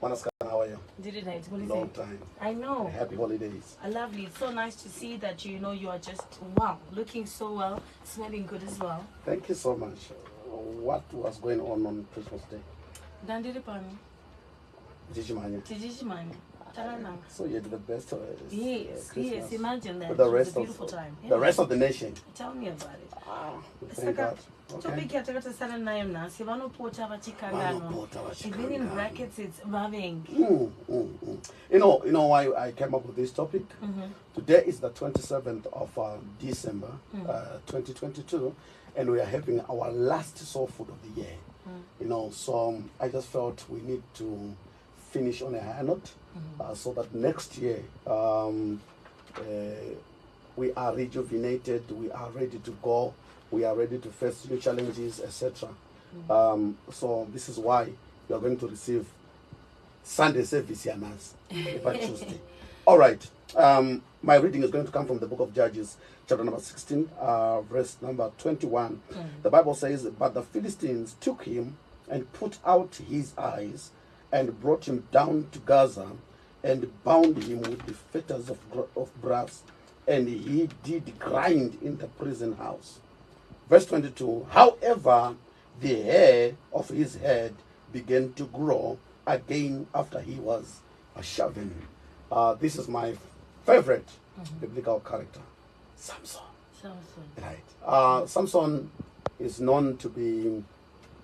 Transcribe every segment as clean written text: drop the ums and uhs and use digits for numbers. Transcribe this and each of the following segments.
Manaska, how are you? Did it night? Long time. I know. Happy holidays. Lovely. It's so nice to see that you are just wow, looking so well, smelling good as well. Thank you so much. What was going on Christmas Day? Dandiripani. Tijimanya. So you did the best of it. Yes, yes. Imagine that. With the rest it was a beautiful time. The rest of the nation. Tell me about it. Thank God. Okay. Vanopota, vachikanganwa. Even in brackets, it's vaving. You know why I came up with this topic? Today is the 27th of December, 2022, and we are having our last soul food of the year. You know, so I just felt we need to finish on a high note, so that next year we are rejuvenated, we are ready to go, we are ready to face new challenges, etc. So this is why you are going to receive Sunday service here by Tuesday. All right. My reading is going to come from the book of Judges, chapter number 16, verse number 21. The Bible says, "But the Philistines took him and put out his eyes and brought him down to Gaza and bound him with the fetters of brass, and he did grind in the prison house." Verse 22, "However, the hair of his head began to grow again after he was shaven." This is my favorite biblical character, Samson. Right. Samson is known to be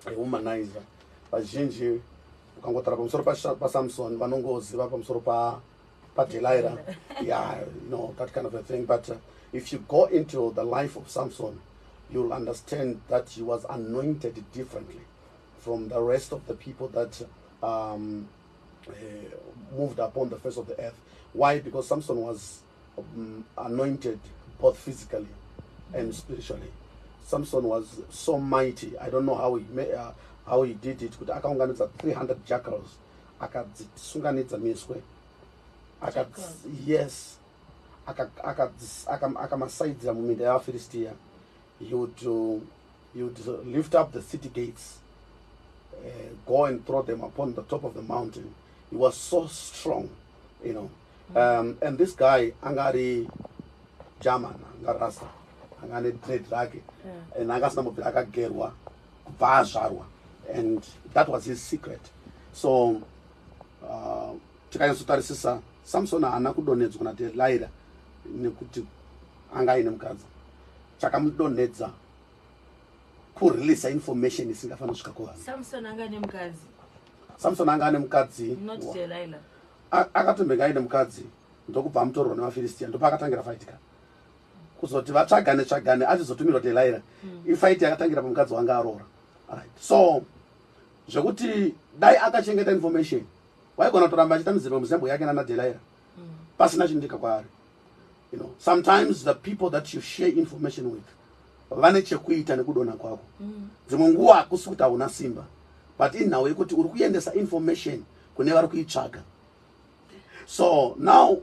a womanizer. Vazhinji ukangotara pamusoro paSamson vanongoziva pamusoro pa Delilah. Yeah, you know, that kind of a thing. But if you go into the life of Samson, you'll understand that he was anointed differently from the rest of the people that moved upon the face of the earth. Why? Because Samson was anointed both physically and spiritually. Samson was so mighty. I don't know how he did it. But akaunganidza 300 jackals. Akadzisunganidza miswe. Yes. Akamasaidza muminda yavaFilistia. He would lift up the city gates, go and throw them upon the top of the mountain. He was so strong, you know. And this guy, angari German, angarasta, angane trade rage, and angasnamobilaka gerwa, vazharwa, and that was his secret. So, tikanyatsotarisisa Samson haana kudonhedzwa kuna Delilah nekuti anga aine mukadzi. Chakamudonhedza kureleasa information isingafanira kusvika kuvanhu. Samson anga ane mukadzi. Not Delilah. Akatombenga aine mukadzi ndokubva amutorwa navaFilistia ndopakatangira faitika. Kuzoti vatsvagane achizotumirwa Delilah. Ifaiti yakatangira pamukadzi wanga aroora. Alright. So zvekuti dai akachengeta information waigona kutoramba achiita mizero muzembo yake nana Delilah pasina chindika kwaari. You know, sometimes the people that you share information with vane chekuita nekudonha kwako. Dzimwe nguva hakusi kuti hauna simba, but inhau yekuti uri kuendesa information kune vari kuitsvaga. So now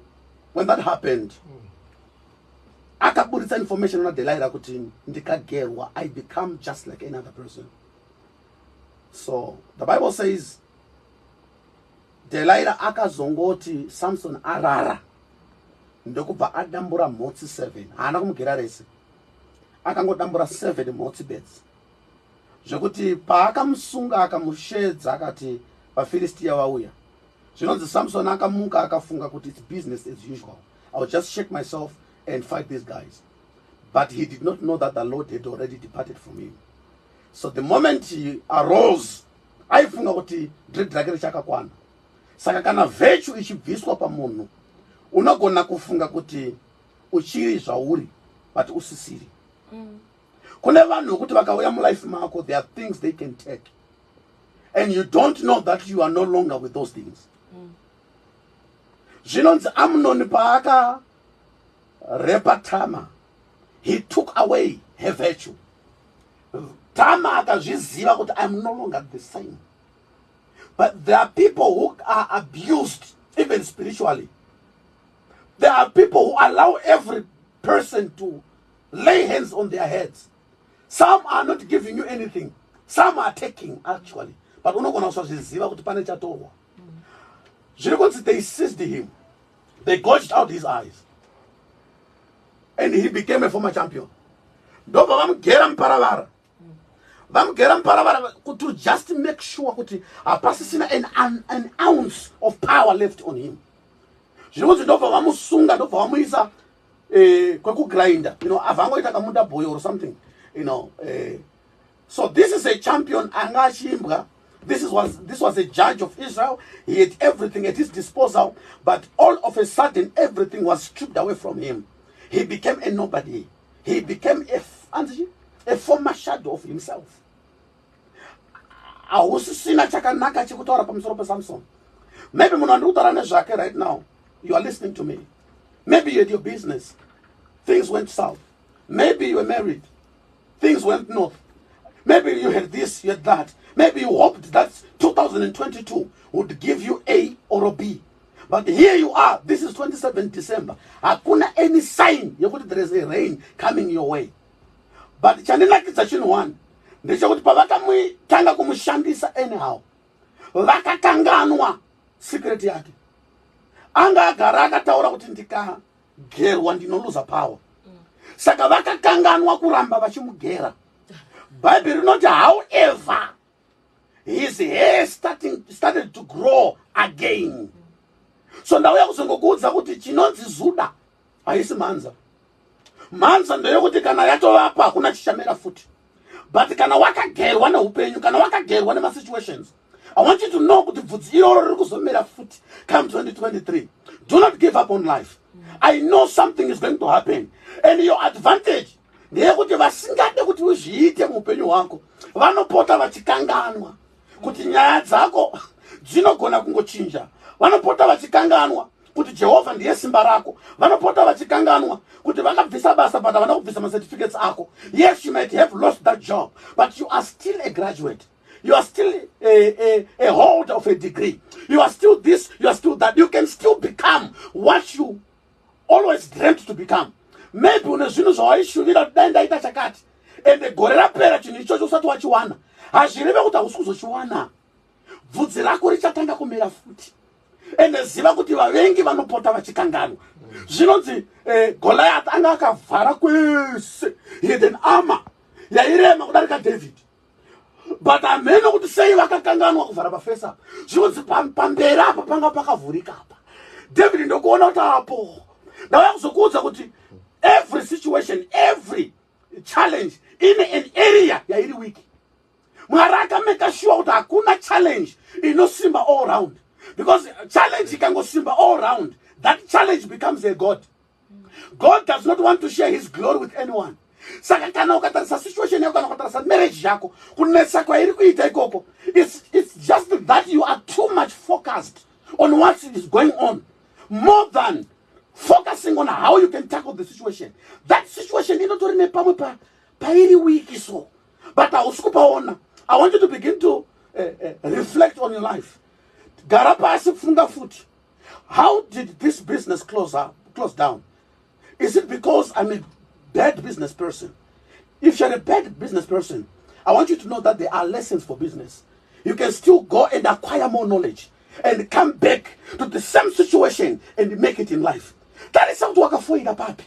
when that happened, akaburitsa information on Delilah kuti ndikagerwa, I become just like any other person. So the Bible says Delilah akazongoti Samson arara ndokubva adambura mhotsi 7. Haana kumugera rese, akangodambura 7 mhotsi beds, zvekuti paakamusunga akamushedza akati vaFilistia vauya, zvinonzi Samson akamuka akafunga kuti it's business as usual, I'll just shake myself and fight these guys. But he did not know that the Lord had already departed from him. So the moment he arose, aifunga kuti dread rake richakakwana. Saka kana virtue ichibviswa pamunhu, unogona kufunga kuti uchiri zvauri but usisiri. Kune vanhu kuti vakauya mulife mako, there are things they can take and you don't know that you are no longer with those things. Zvinonzi Amnon paaka repa Tama, he took away her virtue. Tama akazviziva kuti I'm no longer the same. But there are people who are abused even spiritually. There are people who allow every person to lay hands on their heads. Some are not giving you anything. Some are taking actually. But unogona kuzviziva kuti pane chatorwa. They seized him. They gouged out his eyes. And he became a former champion. To just make sure that an ounce of power left on him. Grinder, boy or something, so this is a champion. This was a judge of Israel. He had everything at his disposal, but all of a sudden everything was stripped away from him. He became a nobody. He became a former shadow of himself. Maybe right now you are listening to me. Maybe you had your business, things went south. Maybe you were married, things went north. Maybe you had this, you had that. Maybe you hoped that 2022 would give you A or a B. But here you are, this is 27 December. Hakuna any sign there is a rain coming your way. But chanela one, anyhow. Vachikanganwa secret yake. Anga garaka taura kuti ndikagerwa ndinoluza power. Saka vachikanganwa kuramba vachimugera. Bible rinoti however his hair started to grow again. So ndauya kuzongokuudza kuti chinonzi zuda haisi manza. Manza ndeyokuti kana yatovapa hakuna chichamera futi. But kana wakagerwa neupenyu, kana wakagerwa nema situations, I want you to know kuti bvudzi iroro riri kuzomera futi come 2023. Do not give up on life. I know something is going to happen. And your advantage ndeyekuti vasingade kuti uzviite muupenyu hwako vanopota vachikanganwa kuti nyaya dzako dzinogona kungochinja. Vanopota vachikanganwa kuti Jehovah ndiye simba rako. Vanopota vachikanganwa kuti vakabvisa basa but havana kubvisa macertificates ako. Yes, you might have lost that job, but you are still a graduate. You are still a holder of a degree. You are still this, you are still that. You can still become what you always dreamt to become. Maybe unezvinhu zvawaishuvira kuti dai ndaita chakati ende gore rapera chinhu ichocho usati wachiwana hazvireve kuti hausi kuzochiwana. Bvudzi rako richatanga kumera futi. Ende ziva kuti vavengi vanopota vachikanganwa. Zvinonzi Goliath anga akavhara kwese. He had an armor yairema kudarika David. But ameno kuti sei vakakanganwa kuvhara pafesi apa. Zvinonzi pamberi apa panga pakavhurika apa. David ndokuona kuti apo ndauya kuzokuudza kuti every situation, every challenge in an area yairi weak. Mwari akameka sure kuti hakuna challenge inosimba all round. Because challenge ikangosimba all round, that challenge becomes a God. God does not want to share his glory with anyone. Saka kana ukatarisa situation yako kana ukatarisa marriage yako kunesa kwa iri kuita ikoko, it's just that you are too much focused on what is going on more than focusing on how you can tackle the situation. That situation inotori nepamwe pa iri wiki so. But I want you to begin to reflect on your life. Garapasi funga futi. How did this business close down? Is it because I'm a bad business person? If you're a bad business person, I want you to know that there are lessons for business. You can still go and acquire more knowledge and come back to the same situation and make it in life. That is how to work for you, papi.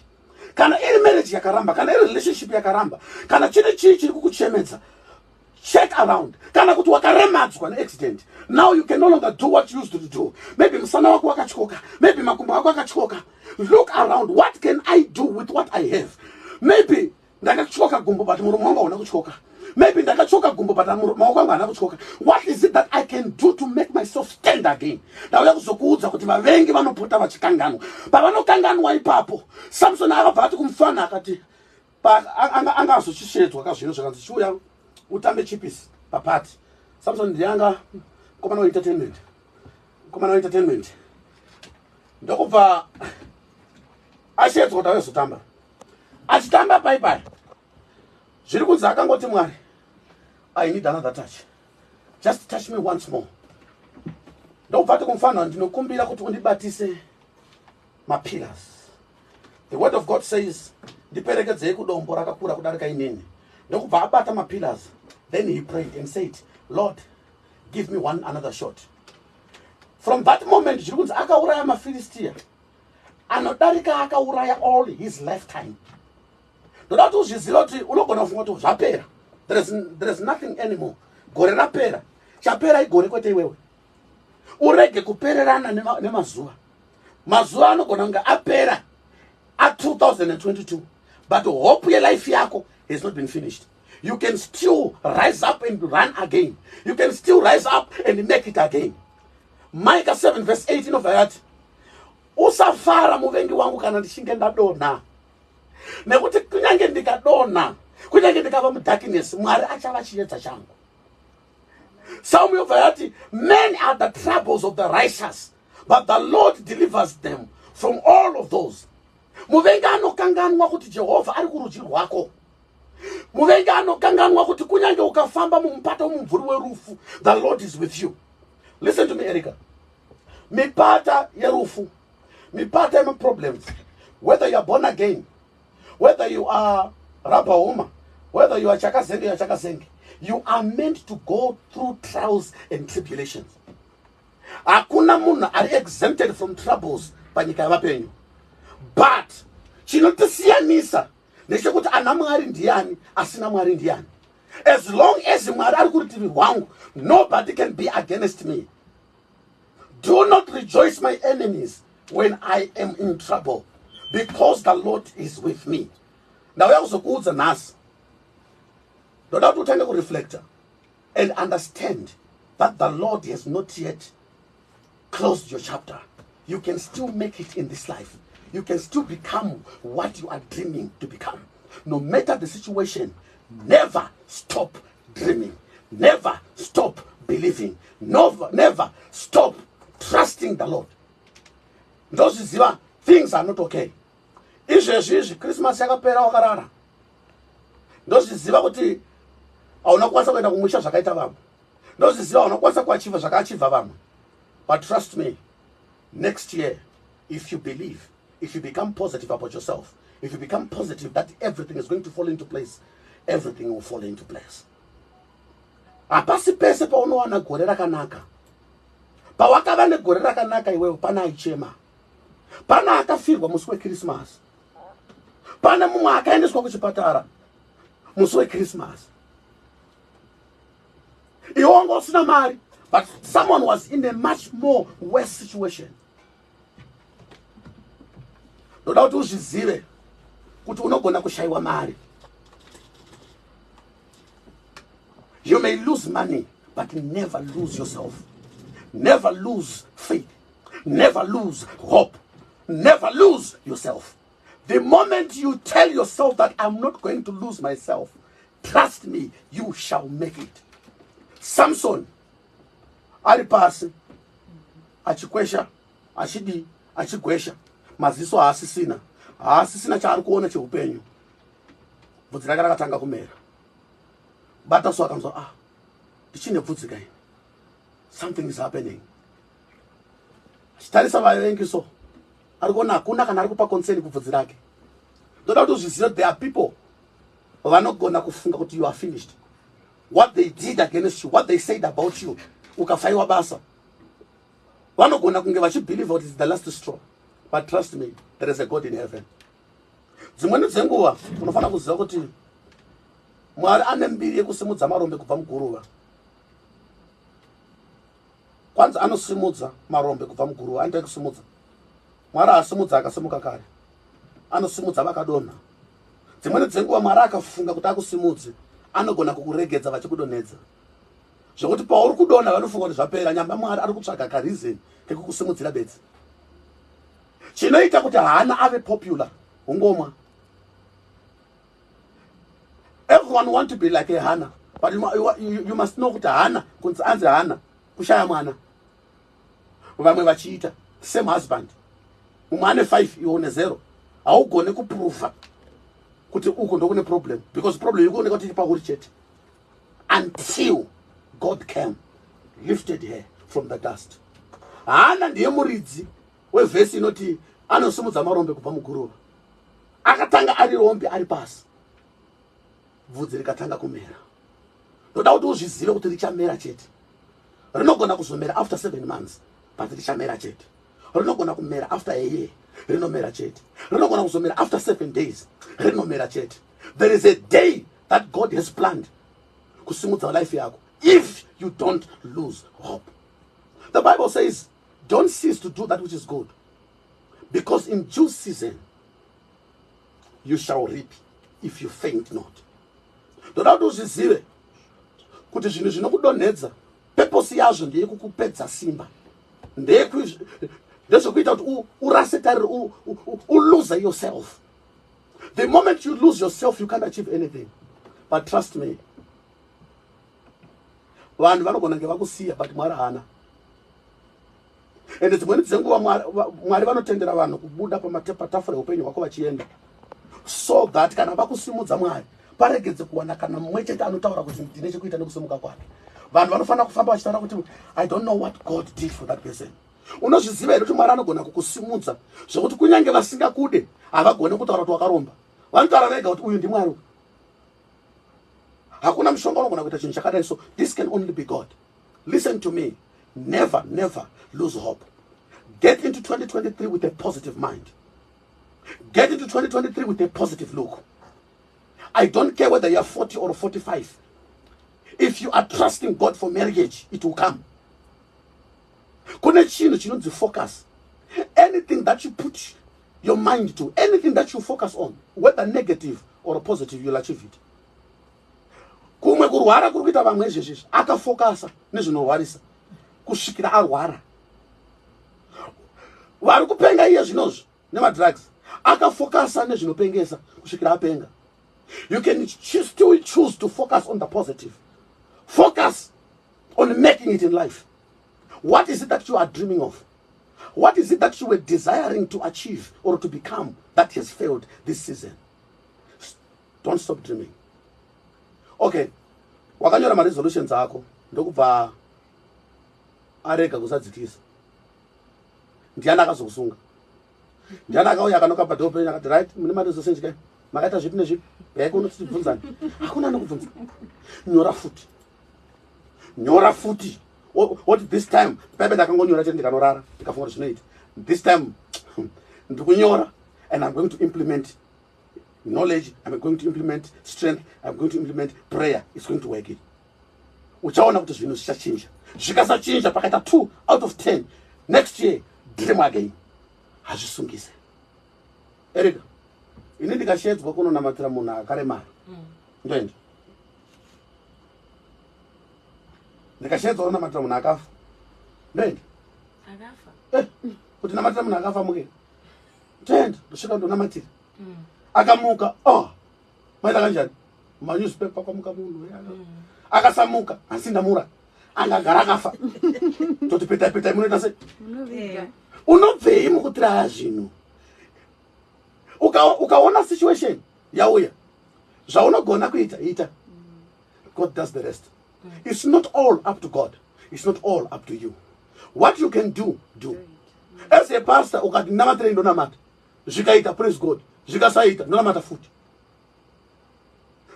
Kana iri marriage yakaramba, kana iri relationship yakaramba, kana chiri kukuchemedza. Check around. Kana kuti wakaremadzwa an accident. Now you can no longer do what you used to do. Maybe msana wako wakachikoka. Maybe makumbo wako wakachikoka. Look around. What can I do with what I have? Maybe ndakachoka gumbo but murume wangu hauna kuchoka. Maybe ndakachoka gumbo but murume wangu hauna kuchoka. What is it that I can do to make myself stand again? Ndauya kuzokuudza kuti vavengi vanopota vachikanganwa. Pavanokanganwa ipapo, Samson akabva ati kumufana akati anga azochishedzwa kazvino zvakanzi chiuya utambe chipisi papati. Samson ndianga komana entertainment. Ndokubva ashedzwa kuti awezotamba. Achitamba bye. Zviri kunzi akangoti Mwari, I need another touch. Just touch me once more. Ndokubva ati kumufana ndinokumbira kuti undibatise mapillars. The word of God says ndiperekedzei kudombo rakakura kudarika inini. Ndokubva abata mapillars. Then he prayed and said, Lord, give me another shot. From that moment, zvikunzi akauraya maFilistia anodarika akauraya all his lifetime. Ndoda kuti uzviziva kuti unogona kufunga kuti zvapera. There is nothing anymore. Gore rapera. Chapera igore kwete iwewe. Urege kupererana nemazuva. Mazuva anogona kunge apera at 2022. But hope your life yako has not been finished. You can still rise up and run again. You can still rise up and make it again. Micah 7 verse 18 of that. Usafara muvengi wangu kana ndichinge ndadona. Nekuti kunyange ndikadona, kunyange ndikava mudarkness, Mwari achava chiedza changu. Psalm of that, many are the troubles of the righteous, but the Lord delivers them from all of those. Muvengi anokanganwa kuti Jehovah ari kurudyi rwako. Muvengi anokanganwa kuti kunyange ukafamba mumupata womumvuri werufu, the Lord is with you. Listen to me, Erica. Mipata yerufu, mipata yema problems. Whether you are born again, whether you are Rabahoma, whether you are Chakasenge, you are meant to go through trials and tribulations. Hakuna munhu are exempted from troubles panyika yavapenyu. But chinotisiyanisa ndechekuti ana Mwari ndiani asina Mwari ndiani. As long as Mwari ari kurutivi rwangu, nobody can be against me. Do not rejoice, my enemies, when I am in trouble, because the Lord is with me. Now we also go to Nas. No doubt we tend to reflect and understand that the Lord has not yet closed your chapter. You can still make it in this life. You can still become what you are dreaming to become. No matter the situation, never stop dreaming. Never stop believing. Never stop trusting the Lord. Those things are not okay. Christmas yakapera wakarara. Ndozviziva kuti haunakwanisa kuenda kumusha zvakaita vamwe. Ndozviziva haunakwanisa kuachiva zvakaachiva vamwe. But trust me, next year, if you believe, if you become positive about yourself, if you become positive that everything is going to fall into place, everything will fall into place. Hapasi pese paunowana gore rakanaka. Pawakava negore rakanaka iwewe pana aichema. Pana akafirwa musi weChristmas. Pana mumwe akaendeswa kuchipatara musi weChristmas. Iwe wanga usina mari, but someone was in a much more worse situation. Ndoda kuti uzvizive kuti unogona kushaiwa mari. You may lose money, but never lose yourself. Never lose faith. Never lose hope. Never lose yourself. The moment you tell yourself that I'm not going to lose myself, trust me, you shall make it. Samson, alipasi, achikwesha, achidi, achigwesha, maziso haasisina. Haasisina chaari kuona cheupenyu. Bvudzi rake rakatanga kumera. Bataso akamzwa, ndichine bvudzi kai. Something is happening. Chitarisa vavengi so. Arikuona hakuna kana arikupa concern kubvudzi rake. Ndoda kuti uzvizive there are people vanogona kufunga kuti you are finished. What they did against you, what they said about you, ukafaiwa basa. Vanogona kunge vachibelieve what is the last straw. But trust me, there is a God in heaven. Dzimweni dzenguva unofana kuziva kuti Mwari ane mbiri yekusimudza marombe kubva muguruva. Kwanza anosimudza marombe kubva muguruva, anoita kusimudza. Mwari asimudza akasimuka kare. Anosimudza vakadonha. Dzimweni dzenguva Mwari akafunga kuti akusimudze, anogona kukuregedza vachikudonhedza. Zvekuti pauri kudonha vanofunga kuti zvapera, nyamba Mwari ari kutsvaga karizeni kekukusimudzira bedzi. Chinoita kuti Hana ave popular, ungomwa. Everyone want to be like a Hannah, but you must know kuti Hannah, kunzi anzi Hannah, kushaya mwana. Vamwe vachiita, same husband. Umane 5, iwe une 0. Haugone kuprova kuti uko ndokune problem, because problem yuko ndikuti pauri chete. Until God came, lifted her from the dust. Hannah ndiye muridzi wevhesi inoti anosimudza marombe kubva muguruva. Akatanga ari rombe ari pasi. Bvudzi rikatanga kumera. Ndoda kuti uzvizive kuti richamera chete. Rinogona kuzomera after 7 months. but richamera chete. Rinogona kumera after a year. Rinomera chete. Rinogona kuzomera after 7 days. Rinomera chete. There is a day that God has planned kusimudza life yako if you don't lose hope. The Bible says, don't cease to do that which is good, because in due season you shall reap if you faint not. Ndoda kuti uzvizive kuti zvinhu zvinokudonhedza purpose yazvo ndeyekukupedza simba, ndezvekuita kuti urase tariro, lose yourself. The moment you lose yourself, you can't achieve anything. But trust me, vanhu vanogona kunge vakusiya but Mwari hana. Ende dzimweni dzenguva Mwari vanotendera vanhu kubuda patafura yeupenyu hwako vachienda, so that kana vakusimudza Mwari paregedze kuwana kana mumwe chete anotaura kuti ndine chekuita nekusimuka kwake. Vanhu vanofanira kufamba vachitaura kuti I don't know what God did for that person. Unozviziva here kuti Mwari anogona kukusimudza zvekuti kunyange vasingakude havagone kutaura kuti wakaromba. Vanotaura vega kuti uyu ndiMwari. Hakuna mshonga unogona kuita chinhu chakadai. So this can only be God. Listen to me. Never, never lose hope. Get into 2023 with a positive mind. Get into 2023 with a positive look. I don't care whether you are 40 or 45. If you are trusting God for marriage, it will come. Kune chinhu chinonzi focus. Anything that you put your mind to, anything that you focus on, whether negative or positive, you'll achieve it. Kumwe kurwara kuri kuita vamwe izvezvi akafokasa nezvinorwarisa kusvikira arwara. Vari kupenga iye zvinozvi nemadrugs akafokasa nezvinopengesa kusvikira apenga. You can still choose to focus on the positive. Focus on making it in life. What is it that you are dreaming of? What is it that you were desiring to achieve or to become that has failed this season? Don't stop dreaming. Okay, wakanyora ma-resolutions ako ndokubva arega kusadzikisa. Ndiani akazokusunga? Ndiani akauya akanoka padhope akati right, mune ma-resolutions kai? Makaita zvipi nezvipi? Yaiko unotibvunzani? Hakuna anokubvunza. Nyora futi. Nyora futi. What this time? Pepe ndakangonyora chete ndikanorara. Ndikafunga kuti zvinoita. This time ndikunyora and I'm going to implement knowledge, I'm going to implement strength, I'm going to implement prayer. It's going to work it. Uchaona kuti zvinhu zvichachinja. Zvikasachinja pakaita 2 out of 10. Next year, dream again. Hazvisungise. Erika, ini ndikashedzwa kunonamatira munhu akaremara. Ndoenda. Ndikashedzwa kunonamatira munhu akafa. Ndoenda. Akafa. Kuti namatira munhu akafa muke. Ndoenda, ndosvika ndonamatira. Akamuka, maita kanjani? Manewspaper kwamuka munhu. Akasamuka, asi ndamura. Angagara akafa. Toti peta munoita sei? Unobvei mukutira zvinhu? Ukaona situation yauya, zvaunogona kuita ita. God does the rest. It's not all up to God. It's not all up to you. What you can do, do. As a pastor, ukati namatira ndonamata. Zvikaita, praise God. Zvikasaita, ndonamata futi.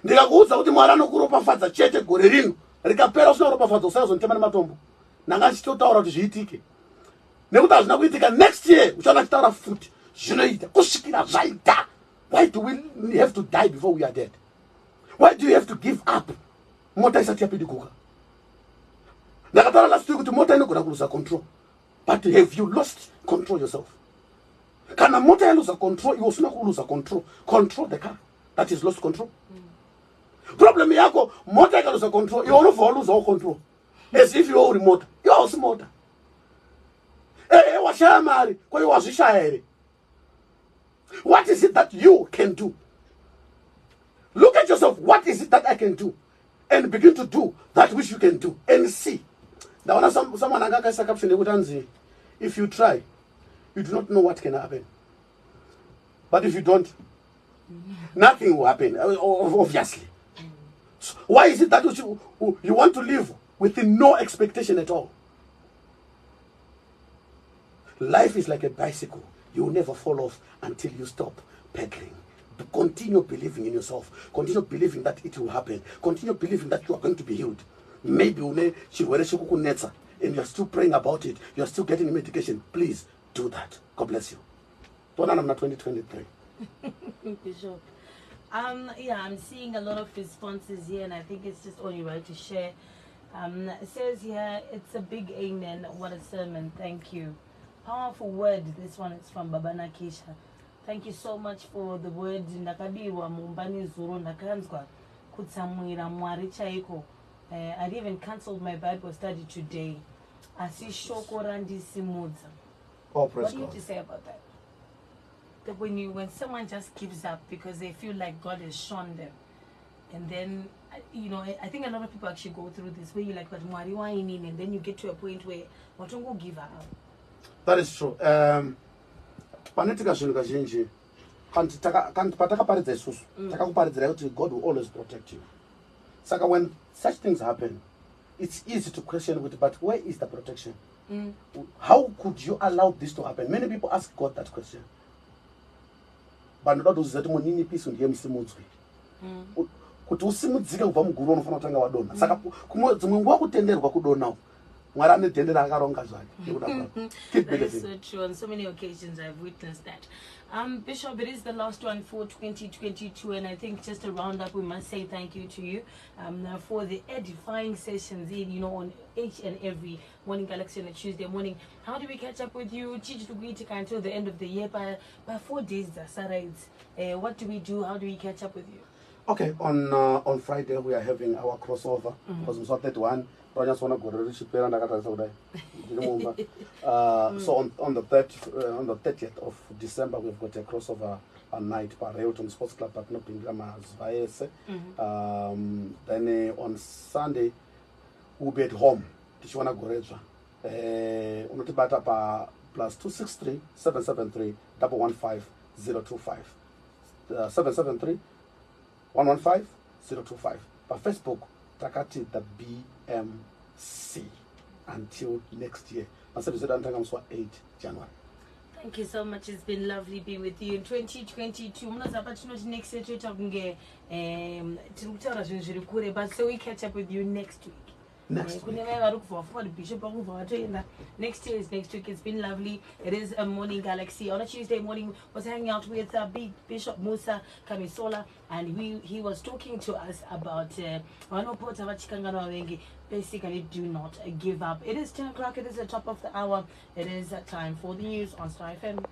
Ndikakuudza kuti Mwari anokuropafadza chete gore rino, rikapera usina kuropafadza usazontema nematombo. Nanga achitotaura kuti zviitike. Nekuti hazvina kuitika, next year uchaona achitaura futi. Zvinoita, kusvikira zvaita. Why do we have to die before we are dead? Why do you have to give up? Mota isati yapidikuka. Ndakataura last week kuti mota inogona kuluza control. But have you lost control yourself? Kana mota yaluza control, iwe usina kuluza control. Control the car that is lost control. Problem yako, mota ikaluza control, iwe unobva waluza all control. As if you uri mota. You are also mota. Washaya mari, kwa hiyo wazvishaya here. What is it that you can do? Look at yourself. What is it that I can do? And begin to do that which you can do. And see. Now, someone angakaisa caption ekutanzi, if you try, you do not know what can happen. But if you don't, nothing will happen, obviously. So why is it that you want to live with no expectation at all? Life is like a bicycle. You will never fall off until you stop pedaling. Continue believing in yourself. Continue believing that it will happen. Continue believing that you are going to be healed. Maybe une chirwere chikukunetsa and you're still praying about it, you're still getting medication, please do that. God bless you. Don't I'm not 2023. Bishop. Yeah, I'm seeing a lot of responses here, and I think it's just only right to share. It says here, it's a big amen. What a sermon. Thank you. Powerful word. This one is from Babana Kesha. Thank you so much for the word. Ndakabiwa mumbani zuru ndakanzwa kutsamwira mwari chaiko. I'd even cancelled my Bible study today. Asishoko randisimudza. Oh, praise What do you God. have to say about that? That when someone just gives up because they feel like God has shown them, and then I think a lot of people actually go through this where you're like, but mwari waini, and then you get to a point where watongo give up. That is true. Panetika zvinhu kazhinji patakaparidza isusu takakuparidzirai kuti God will always protect you. Saka when such things happen, it's easy to question with, but where is the protection? How could you allow this to happen? Many people ask God that question. But not those that money peace and musimudzwe. Kuti usimudzike kubva muguru unofanira kutanga wadona. Saka dzimwe nguva kutenderwa kudona. Mwari anetendera akaronga zvake. That is so true. On so many occasions I've witnessed that. Bishop, it is the last one for 2022, and I think just to round up, we must say thank you to you for the edifying sessions on each and every Morning Galaxy on a Tuesday morning. How do we catch up with you? Until the end of the year, by 4 days, what do we do? How do we catch up with you? Okay, on Friday we are having our crossover because Musa 31. So on the 30th of December we've got a crossover night by Hilton Sports Club but not in then on Sunday we'll be at home. Tichwana Goreja. Unotibata pa +263 773 115 025. 773 115 025. By Facebook, Takati the BMC. Until next year. 8 January. Thank you so much. It's been lovely being with you in 2022. Next year, but so we catch up with you next week. Next week. Next year is next week. It's been lovely. It is a Morning Galaxy. On a Tuesday morning, was hanging out with big Bishop Musa Kamisola, and he was talking to us about Vanopota, vachikanganwa. Basically, do not give up. It is 10 o'clock. It is the top of the hour. It is time for the news on Star FM.